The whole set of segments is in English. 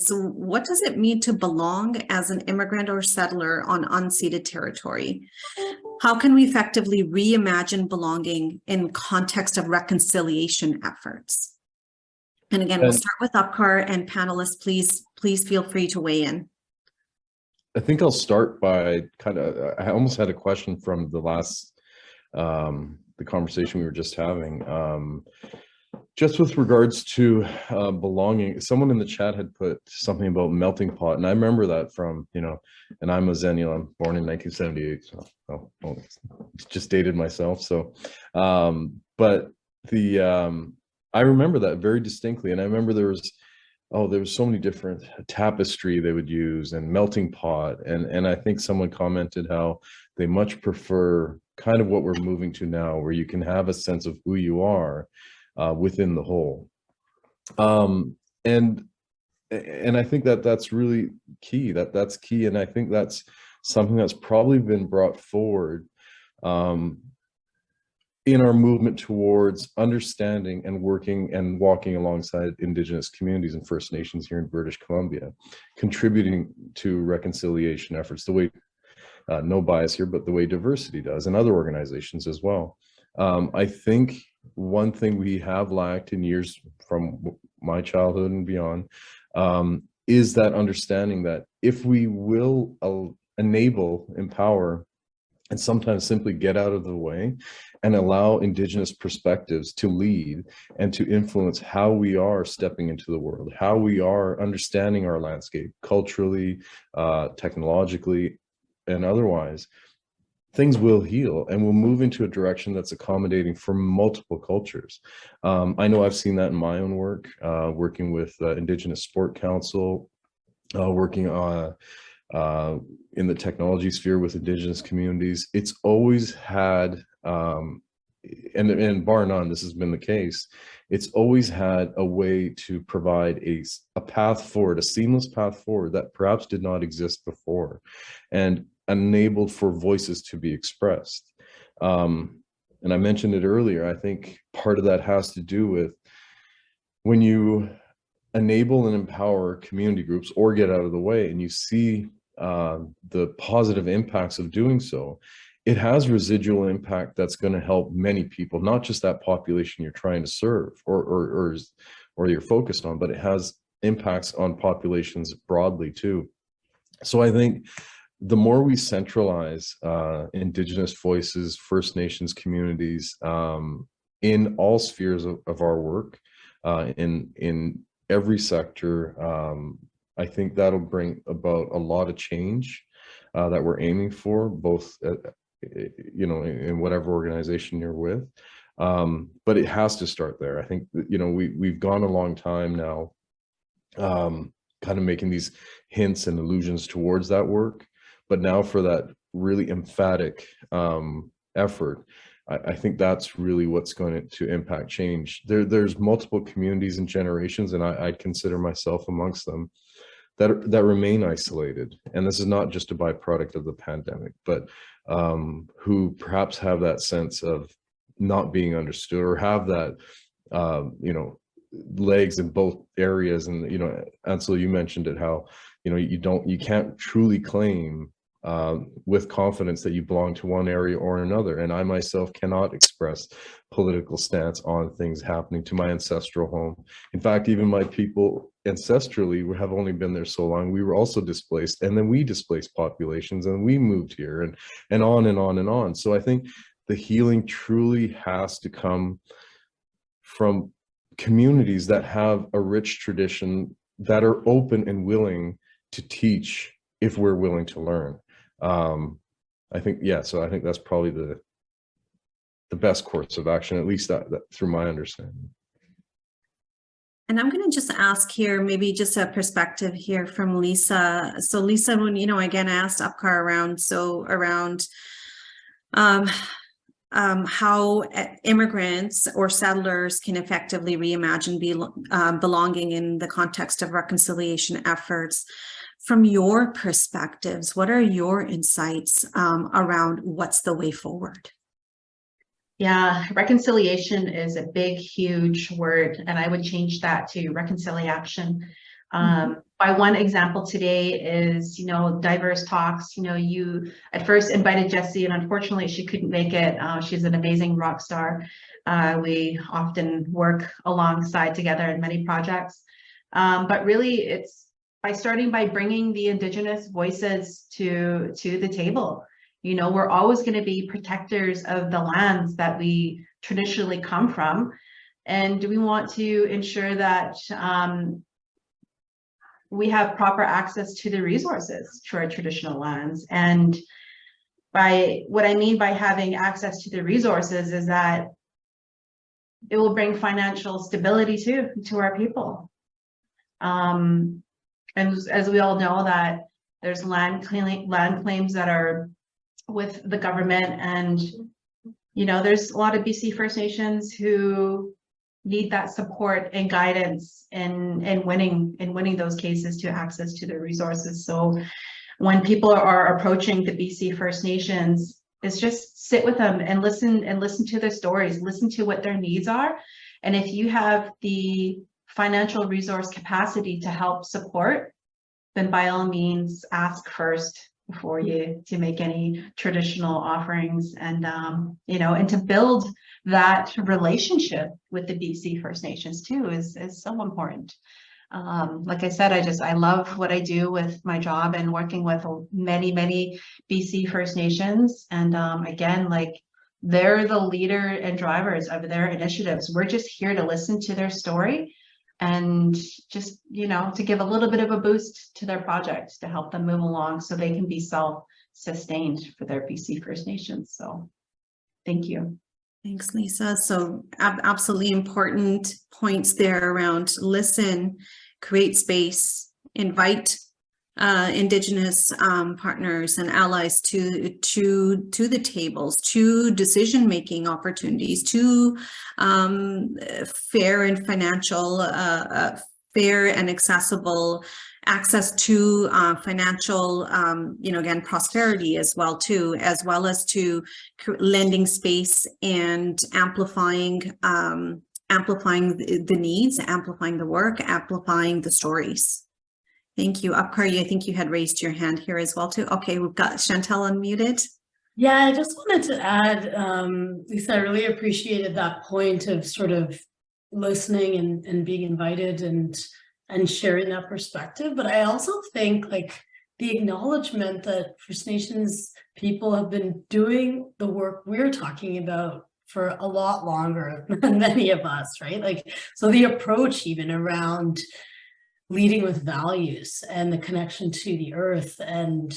So what does it mean to belong as an immigrant or settler on unceded territory? How can we effectively reimagine belonging in context of reconciliation efforts? And again, we'll start with Upkar, and panelists, please feel free to weigh in. I think I'll start by I almost had a question from the last, the conversation we were just having. Just with regards to belonging, someone in the chat had put something about melting pot, and I remember that from, and I'm a Zennial, I'm born in 1978, so just dated myself. So, but I remember that very distinctly, and I remember there was so many different tapestry they would use and melting pot, and I think someone commented how they much prefer kind of what we're moving to now, where you can have a sense of who you are within the whole, and I think that that's really key. That's key, and I think that's something that's probably been brought forward in our movement towards understanding and working and walking alongside Indigenous communities and First Nations here in British Columbia, contributing to reconciliation efforts the way, no bias here, but the way DIVERSEcity does, and other organizations as well. I think one thing we have lacked in years from my childhood and beyond is that understanding that if we will enable, empower, and sometimes simply get out of the way and allow Indigenous perspectives to lead and to influence how we are stepping into the world, how we are understanding our landscape culturally, technologically, and otherwise, things will heal and we'll move into a direction that's accommodating for multiple cultures. I know I've seen that in my own work, working with Indigenous Sport Council, working on in the technology sphere with Indigenous communities. It's always had, and bar none, this has been the case, it's always had a way to provide a path forward, a seamless path forward that perhaps did not exist before, and enabled for voices to be expressed. And I mentioned it earlier, I think part of that has to do with when you enable and empower community groups or get out of the way and you see the positive impacts of doing so, it has residual impact that's going to help many people, not just that population you're trying to serve or you're focused on, but it has impacts on populations broadly too. So I think the more we centralize Indigenous voices, First Nations communities in all spheres of our work, in every sector, I think that'll bring about a lot of change that we're aiming for, both in whatever organization you're with. But it has to start there. I think that, we've gone a long time now, kind of making these hints and allusions towards that work. But now for that really emphatic effort, I think that's really what's going to impact change. There's multiple communities and generations, and I'd consider myself amongst them, that remain isolated. And this is not just a byproduct of the pandemic, but who perhaps have that sense of not being understood or have that, legs in both areas. And, Ansel, you mentioned it, how, you can't truly claim with confidence that you belong to one area or another. And I myself cannot express political stance on things happening to my ancestral home. In fact, even my people ancestrally have only been there so long. We were also displaced, and then we displaced populations, and we moved here, and on and on and on. So I think the healing truly has to come from communities that have a rich tradition, that are open and willing to teach if we're willing to learn. I think, so I think that's probably the best course of action, at least that through my understanding. And I'm going to just ask here, maybe just a perspective here from Lisa. So Lisa, when, again, I asked Upkar around how immigrants or settlers can effectively reimagine belonging in the context of reconciliation efforts. From your perspectives, what are your insights around what's the way forward? Yeah, reconciliation is a big, huge word, and I would change that to reconciliation. By one example today is, DIVERSEtalks. You at first invited Jessie, and unfortunately she couldn't make it. She's an amazing rock star. We often work alongside together in many projects. But really it's by bringing the Indigenous voices to the table. We're always going to be protectors of the lands that we traditionally come from. And we want to ensure that we have proper access to the resources to our traditional lands. And what I mean by having access to the resources is that it will bring financial stability to our people. And as we all know, that there's land claims that are with the government, and there's a lot of BC First Nations who need that support and guidance in winning those cases to access to the resources. So when people are approaching the BC First Nations, it's just sit with them and listen to their stories, listen to what their needs are. And if you have the financial resource capacity to help support, then by all means ask first before you to make any traditional offerings, and and to build that relationship with the BC First Nations too is so important. Like I said, I love what I do with my job and working with many BC First Nations. And again, they're the leader and drivers of their initiatives. We're just here to listen to their story and just, to give a little bit of a boost to their project to help them move along so they can be self-sustained for their BC First Nations. So thank you. Thanks, Lisa. So absolutely important points there around listen, create space, invite Indigenous partners and allies to the tables, to decision-making opportunities, to fair and financial, fair and accessible access to financial, again, prosperity as well too, as well as to lending space and amplifying the needs, amplifying the work, amplifying the stories. Thank you. Upkari, I think you had raised your hand here as well too. Okay, we've got Chantel unmuted. Yeah, I just wanted to add, Lisa, I really appreciated that point of sort of listening and being invited and sharing that perspective. But I also think the acknowledgement that First Nations people have been doing the work we're talking about for a lot longer than many of us, right? So the approach even around leading with values and the connection to the earth. And,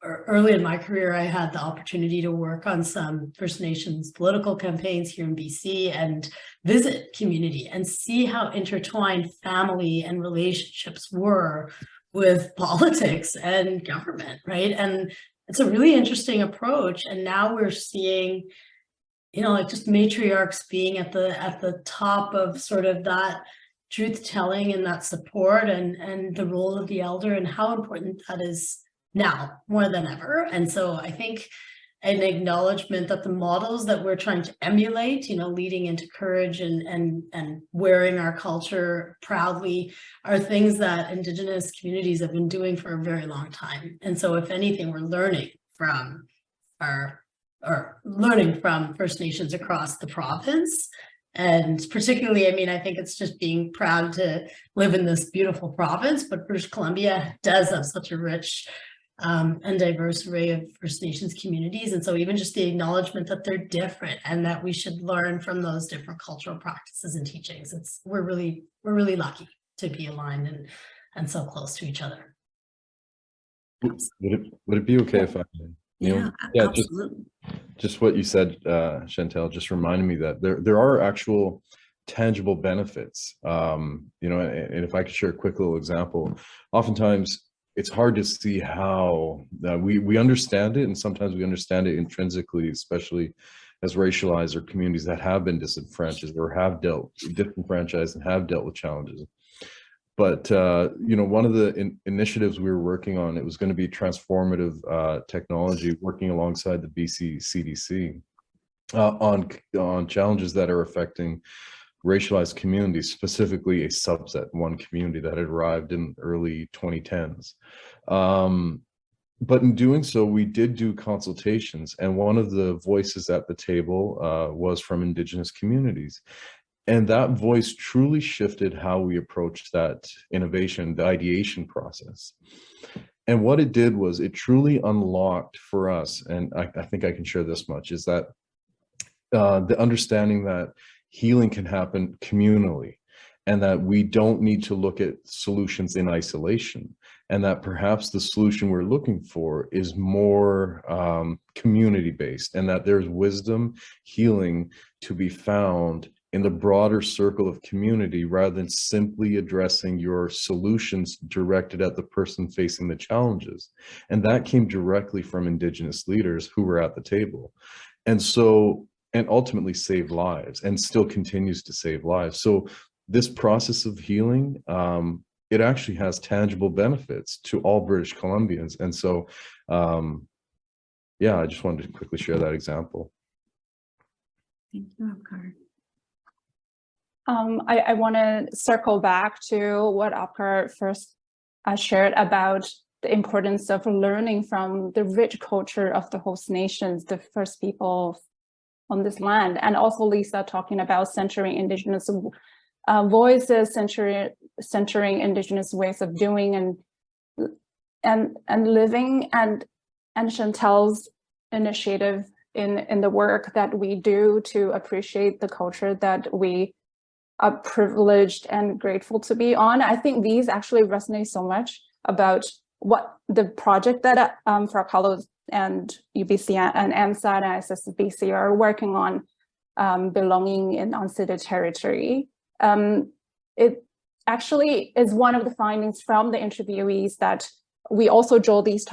early in my career, I had the opportunity to work on some First Nations political campaigns here in BC and visit community and see how intertwined family and relationships were with politics and government, right? And it's a really interesting approach. And now we're seeing, just matriarchs being at the top of sort of that truth telling and that support and the role of the elder and how important that is now more than ever. And so I think an acknowledgement that the models that we're trying to emulate, leading into courage and wearing our culture proudly are things that Indigenous communities have been doing for a very long time. And so if anything, we're learning from First Nations across the province. And particularly, I think it's just being proud to live in this beautiful province, but British Columbia does have such a rich and diverse array of First Nations communities. And so even just the acknowledgement that they're different and that we should learn from those different cultural practices and teachings. We're really lucky to be aligned and so close to each other. Would it be okay if I Yeah, absolutely. Just what you said, Chantel, just reminded me that there are actual tangible benefits. And if I could share a quick little example, oftentimes it's hard to see how we understand it, and sometimes we understand it intrinsically, especially as racialized or communities that have been disenfranchised or have disenfranchised and have dealt with challenges. But one of the initiatives we were working on, it was going to be transformative technology, working alongside the BC CDC on challenges that are affecting racialized communities, specifically a subset, one community that had arrived in early 2010s. But in doing so, we did do consultations, and one of the voices at the table was from Indigenous communities. And that voice truly shifted how we approached that innovation, the ideation process. And what it did was it truly unlocked for us, and I think I can share this much, is that the understanding that healing can happen communally, and that we don't need to look at solutions in isolation, and that perhaps the solution we're looking for is more community-based, and that there's wisdom, healing to be found in the broader circle of community, rather than simply addressing your solutions directed at the person facing the challenges. And that came directly from Indigenous leaders who were at the table. And so, and ultimately saved lives, and still continues to save lives. So this process of healing, it actually has tangible benefits to all British Columbians. And so, yeah, I just wanted to quickly share that example. Thank you, Apkar. I want to circle back to what Apkar first shared about the importance of learning from the rich culture of the host nations, the first people on this land, and also Lisa talking about centering Indigenous voices, centering Indigenous ways of doing and living, and Chantel's initiative in the work that we do to appreciate the culture that we are privileged and grateful to be on. I think these actually resonate so much about what the project that Frau Kahlo and UBC and AMSAT and ISSBC are working on, belonging in unceded territory. It actually is one of the findings from the interviewees that we also draw these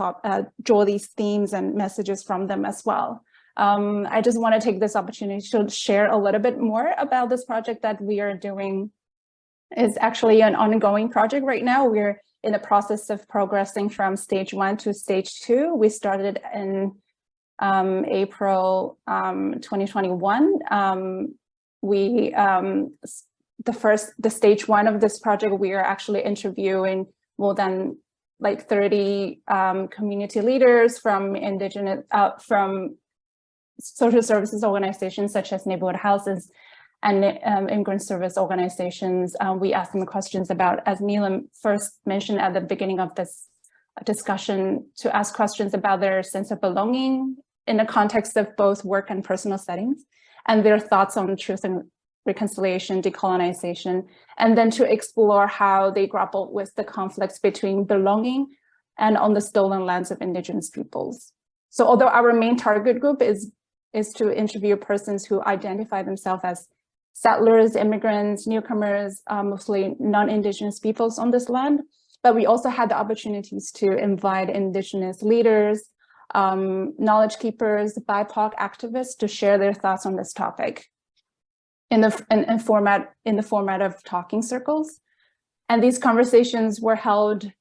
themes and messages from them as well. I just want to take this opportunity to share a little bit more about this project that we are doing. It's actually an ongoing project right now. We're in the process of progressing from stage 1 to stage 2. We started in April 2021. The stage 1 of this project, we are actually interviewing more than like 30 community leaders from Indigenous, from social services organizations such as neighborhood houses and immigrant service organizations. We asked them questions about, as Neelam first mentioned at the beginning of this discussion, to ask questions about their sense of belonging in the context of both work and personal settings, and their thoughts on truth and reconciliation, decolonization, and then to explore how they grapple with the conflicts between belonging and on the stolen lands of Indigenous peoples. So although our main target group is to interview persons who identify themselves as settlers, immigrants, newcomers, mostly non-Indigenous peoples on this land, but we also had the opportunities to invite Indigenous leaders, knowledge keepers, BIPOC activists to share their thoughts on this topic in the format of talking circles. And these conversations were held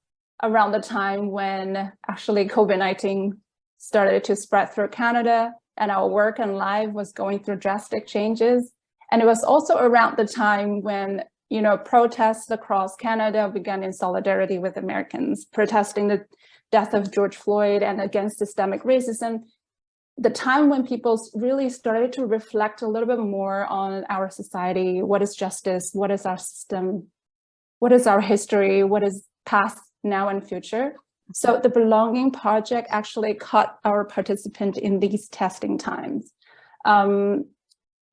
around the time when actually COVID-19 started to spread through Canada, and our work and life was going through drastic changes. And it was also around the time when, you know, protests across Canada began in solidarity with Americans, protesting the death of George Floyd and against systemic racism. The time when people really started to reflect a little bit more on our society, what is justice, what is our system, what is our history, what is past, now, and future. So the Belonging Project actually caught our participant in these testing times. And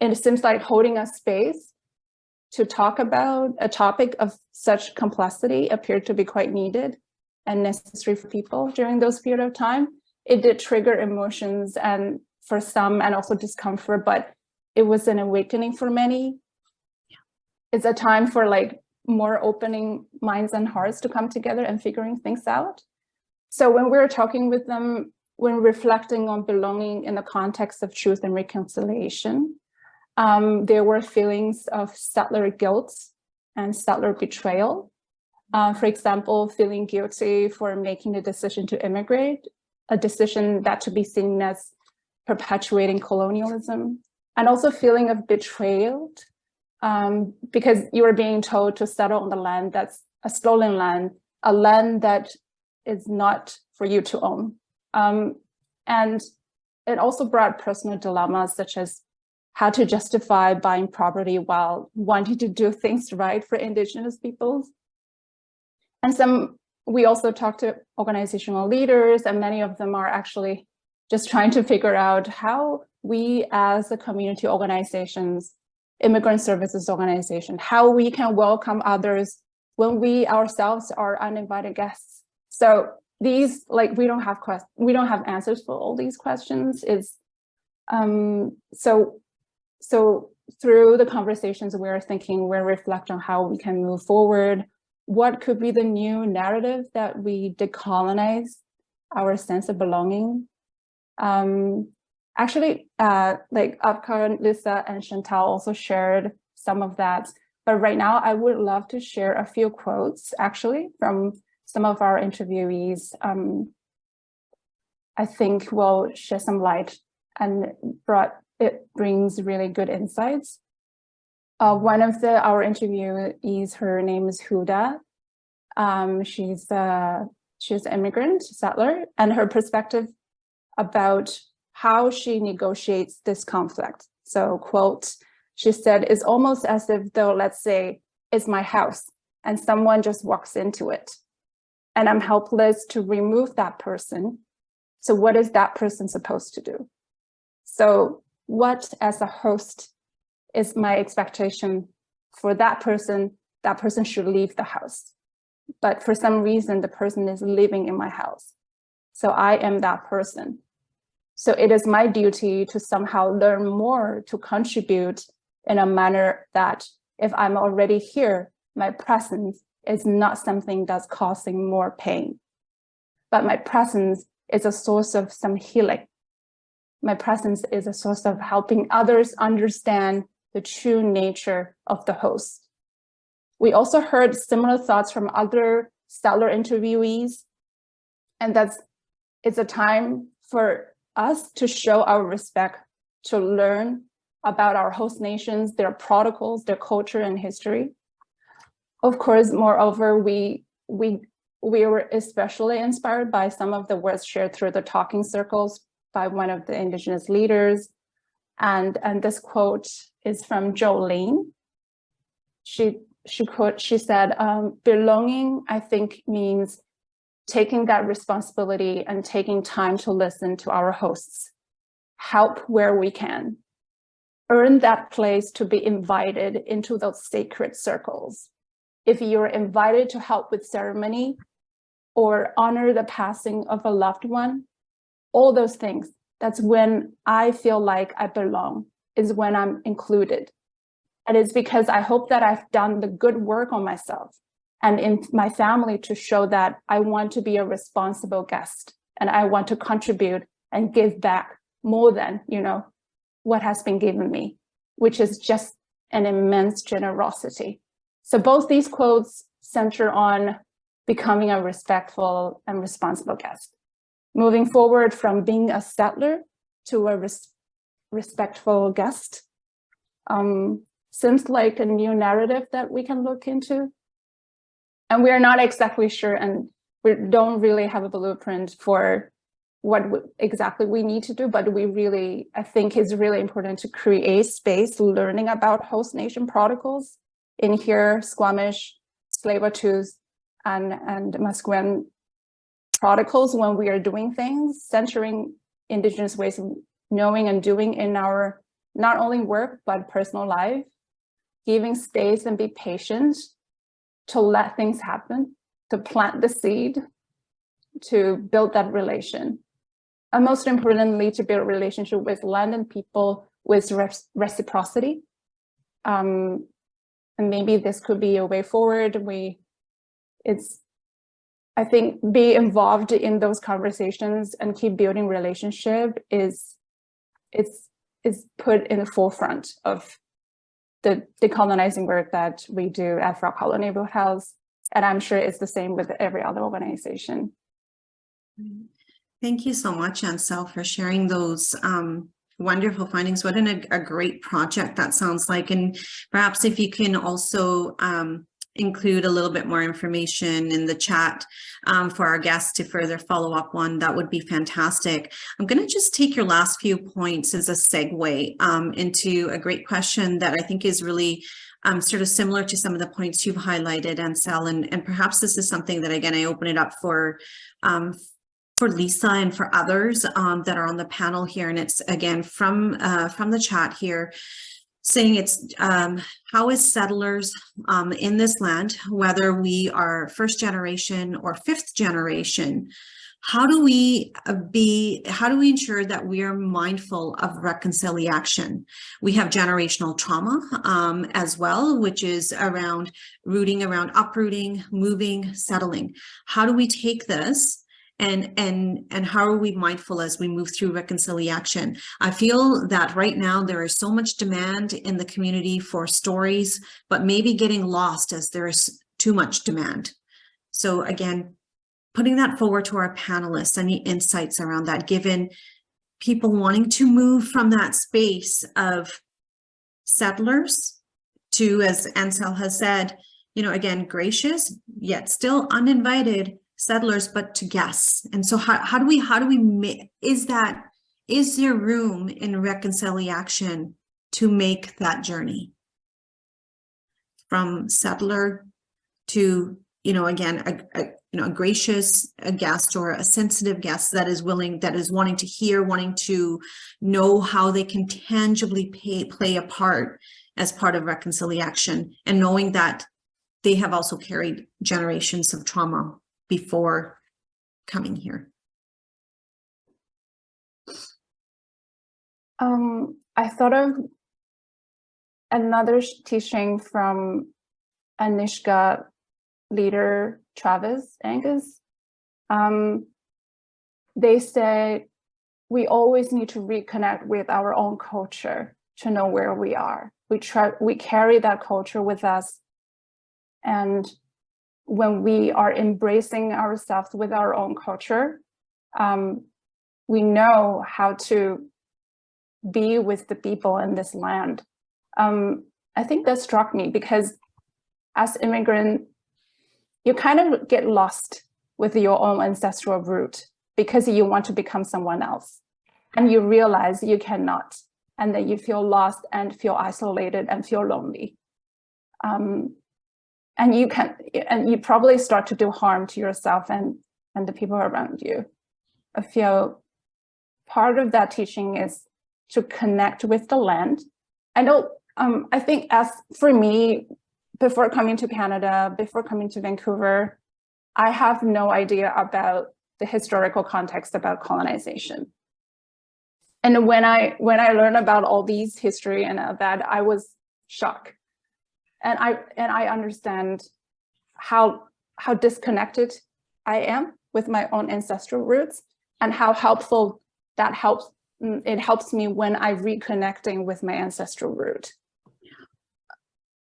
it seems like holding a space to talk about a topic of such complexity appeared to be quite needed and necessary for people during those period of time. It did trigger emotions, and for some, and also discomfort, but it was an awakening for many. It's a time for like more opening minds and hearts to come together and figuring things out. So when we're talking with them, when reflecting on belonging in the context of truth and reconciliation, there were feelings of settler guilt and settler betrayal. For example, feeling guilty for making the decision to immigrate, a decision that to be seen as perpetuating colonialism, and also feeling of betrayal because you are being told to settle on the land that's a stolen land, a land that is not for you to own. And it also brought personal dilemmas, such as how to justify buying property while wanting to do things right for Indigenous peoples. And we also talked to organizational leaders, and many of them are actually just trying to figure out how we as a community organizations, immigrant services organization, how we can welcome others when we ourselves are uninvited guests. So these, like, we don't have answers for all these questions. So through the conversations, we're reflect on how we can move forward. What could be the new narrative that we decolonize our sense of belonging? Actually, like Afkar, Lisa, and Chantal also shared some of that. But right now, I would love to share a few quotes, actually, from some of our interviewees. I think will shed some light and brings really good insights. One of our interviewees, her name is Huda. She's an immigrant settler, and her perspective about how she negotiates this conflict. So, quote, she said, "It's almost as if though, let's say, it's my house and someone just walks into it and I'm helpless to remove that person. So what is that person supposed to do? So what, as a host, is my expectation for that person? That person should leave the house. But for some reason, the person is living in my house. So I am that person. So it is my duty to somehow learn more, to contribute in a manner that if I'm already here, my presence is not something that's causing more pain. But my presence is a source of some healing. My presence is a source of helping others understand the true nature of the host." We also heard similar thoughts from other settler interviewees, and it's a time for us to show our respect, to learn about our host nations, their protocols, their culture and history. Of course, moreover, we were especially inspired by some of the words shared through the talking circles by one of the Indigenous leaders. And this quote is from Jolene. She said, "Belonging, I think, means taking that responsibility and taking time to listen to our hosts, help where we can, earn that place to be invited into those sacred circles. If you're invited to help with ceremony or honor the passing of a loved one, all those things, that's when I feel like I belong, is when I'm included. And it's because I hope that I've done the good work on myself and in my family to show that I want to be a responsible guest and I want to contribute and give back more than, what has been given me, which is just an immense generosity." So both these quotes center on becoming a respectful and responsible guest, moving forward from being a settler to a respectful guest. Seems like a new narrative that we can look into. And we're not exactly sure, and we don't really have a blueprint for what exactly we need to do, but I think it's really important to create space learning about host nation protocols. In here, Squamish, Tsleil-Waututh, and Musqueam protocols when we are doing things, centering Indigenous ways of knowing and doing in our not only work, but personal life, giving space and be patient to let things happen, to plant the seed, to build that relation. And most importantly, to build a relationship with land and people with reciprocity. And maybe this could be a way forward. I think be involved in those conversations and keep building relationship is put in the forefront of the decolonizing work that we do at Frog Hollow Neighborhood House. And I'm sure it's the same with every other organization. Thank you so much, Ansel, for sharing those Wonderful findings. What a great project that sounds like. And perhaps if you can also include a little bit more information in the chat for our guests to further follow up on, that would be fantastic. I'm going to just take your last few points as a segue into a great question that I think is really sort of similar to some of the points you've highlighted, Ansel, and perhaps this is something that, again, I open it up for Lisa and for others that are on the panel here. And it's, again, from the chat here, saying it's how as settlers in this land, whether we are first generation or fifth generation, how do we ensure that we are mindful of reconciliation? We have generational trauma as well, which is around uprooting, moving, settling. How do we take this and how are we mindful as we move through reconciliation? I feel that right now there is so much demand in the community for stories, but maybe getting lost as there's too much demand. So again, putting that forward to our panelists, any insights around that, given people wanting to move from that space of settlers to, as Ansel has said, again, gracious, yet still uninvited settlers, but to guests. And so how do we is there room in reconciliation to make that journey from settler to, again, a gracious guest or a sensitive guest that is wanting to hear, wanting to know how they can tangibly play a part as part of reconciliation, and knowing that they have also carried generations of trauma before coming here? I thought of another teaching from Anishka leader Travis Angus. They say we always need to reconnect with our own culture to know where we are. We carry that culture with us, and when we are embracing ourselves with our own culture, we know how to be with the people in this land. I think that struck me because as immigrant, you kind of get lost with your own ancestral root because you want to become someone else. And you realize you cannot. And then you feel lost and feel isolated and feel lonely. And you probably start to do harm to yourself and the people around you. I feel part of that teaching is to connect with the land. I know, I think as for me, before coming to Canada, before coming to Vancouver, I have no idea about the historical context about colonization. And when I learned about all these history and that, I was shocked. And I understand how disconnected I am with my own ancestral roots, and how helpful that helps. It helps me when I'm reconnecting with my ancestral root.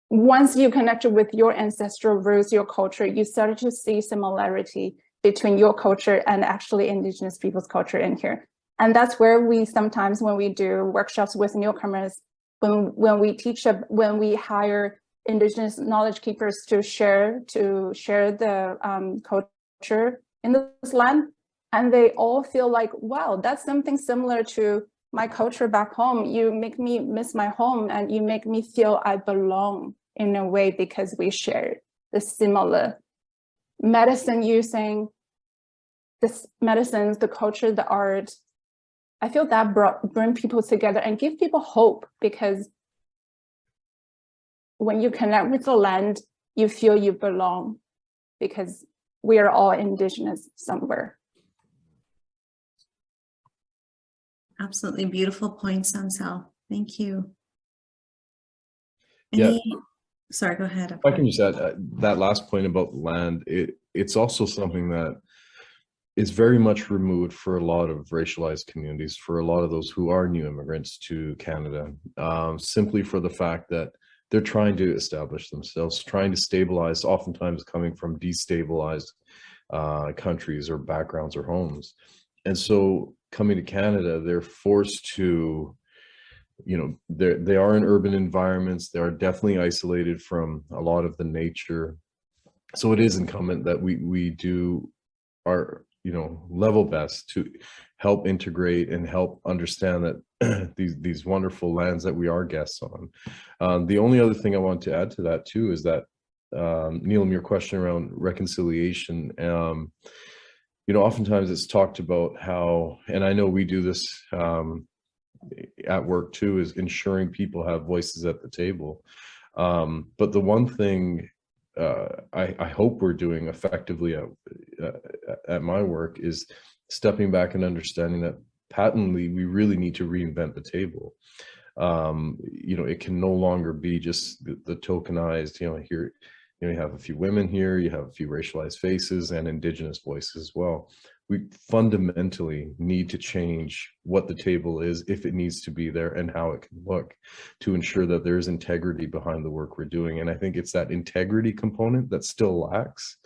Once you connected with your ancestral roots, your culture, you started to see similarity between your culture and actually Indigenous people's culture in here. And that's where we sometimes, when we do workshops with newcomers, when we hire Indigenous knowledge keepers to share the culture in this land, and they all feel like, wow, that's something similar to my culture back home. You make me miss my home, and you make me feel I belong in a way because we share the similar medicine using, the medicines, the culture, the art. I feel that bring people together and give people hope, because when you connect with the land, you feel you belong, because we are all Indigenous somewhere. Absolutely beautiful points, Ansel. Thank you. Yeah. Sorry, go ahead. If I can just add that last point about land, it's also something that is very much removed for a lot of racialized communities, for a lot of those who are new immigrants to Canada, simply for the fact that they're trying to establish themselves, trying to stabilize, oftentimes coming from destabilized countries or backgrounds or homes. And so coming to Canada, they're forced to, you know, they are in urban environments. They are definitely isolated from a lot of the nature. So it is incumbent that we do our, you know, level best to help integrate and help understand that these wonderful lands that we are guests on. The only other thing I want to add to that too is that, Neelam, your question around reconciliation, you know, oftentimes it's talked about how, and I know we do this at work too, is ensuring people have voices at the table. But the one thing I hope we're doing effectively at my work is stepping back and understanding that patently we really need to reinvent the table. You know, it can no longer be just the tokenized, you know, here, you know, you have a few women here, you have a few racialized faces and Indigenous voices as well. We fundamentally need to change what the table is, if it needs to be there, and how it can look, to ensure that there is integrity behind the work we're doing. And I think it's that integrity component that still lacks.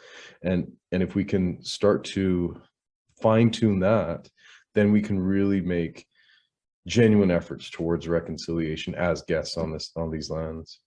And if we can start to fine tune that, then we can really make genuine efforts towards reconciliation as guests on these lands.